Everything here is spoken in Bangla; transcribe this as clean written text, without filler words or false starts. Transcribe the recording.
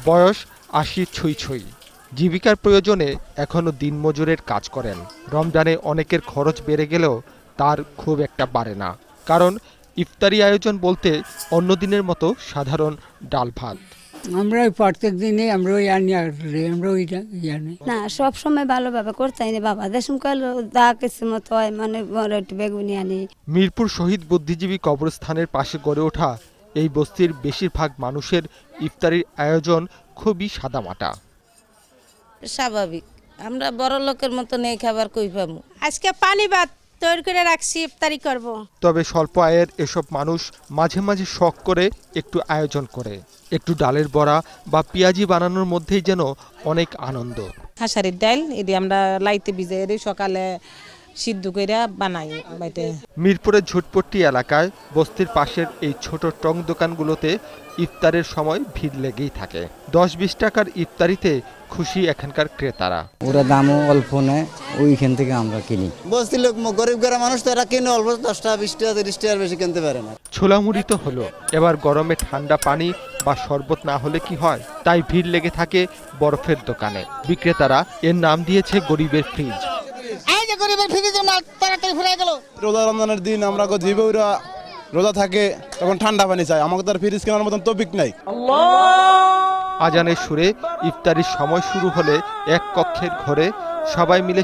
বয়স ৮০ ছুঁই ছুঁই। জীবিকার প্রয়োজনে এখনো দিনমজুরের কাজ করেন। রমজানে অনেকের খরচ বেড়ে গেলেও তার খুব একটা বাড়ে না, কারণ ইফতারি আয়োজন বলতে অন্য দিনের মতো সাধারণ ডাল ভাত। আমরা প্রত্যেক দিনে আমরা না, সব সময় ভালোভাবে করতে না বাবা, দেশমকাল দা কিছু মতো হয়, মানে একটু বেগুনি আনি। মিরপুর শহীদ বুদ্ধিজীবী কবরস্থানের পাশে গড়ে ওঠা এই বস্তির বেশিরভাগ মানুষের ইফতারির আয়োজন খুবই সাদামাটা। স্বাভাবিক, আমরা বড় লোকের মতো নেই খাবার কই পাবো। আজকে পানি ভাত তৈরি করে রাখছি, ইফতারি করব। তবে স্বল্প আয়ের এসব মানুষ মাঝে মাঝে শখ করে একটু আয়োজন করে। একটু ডালের বড়া বা পেঁয়াজি বানানোর মধ্যেই যেন অনেক আনন্দ। হাঁসারির ডাল এটি আমরা লাইতে ভিজে সকালে সিদ্ধ করে বানাই। মিরপুরের ঝুটপট্টি এলাকায় বস্তির পাশের এই ছোট টং দোকানগুলোতে ইফতারের সময় ভিড় লেগেই থাকে। ১০-২০ টাকার ইফতারিতে খুশি এখানকার ক্রেতারা। ওরা দামও অল্প নেয়, ওইখান থেকে আমরা কিনি। বস্তির লোক গরিব গড়া মানুষ তো এরা কিনে অল্প ১০ টাকা ২০ টাকা ৩০ টাকার বেশি কিনতে পারে না। ছোলা মুড়ি তো হলো, এবার গরমে ঠান্ডা পানি বা শরবত না হলে কি হয়, তাই ভিড় লেগে থাকে বরফের দোকানে। বিক্রেতারা এর নাম দিয়েছে গরিবের ফ্রিজ। রোজা রমজানের দিন আমরা জীবরা রোজা থাকে, তখন ঠান্ডা পানি চাই, আমাকে তার ফ্রিজ কেনার মতন তৌফিক নাই। আজানের সুরে ইফতারির সময় শুরু হলে এক কক্ষের ঘরে সবাই মিলে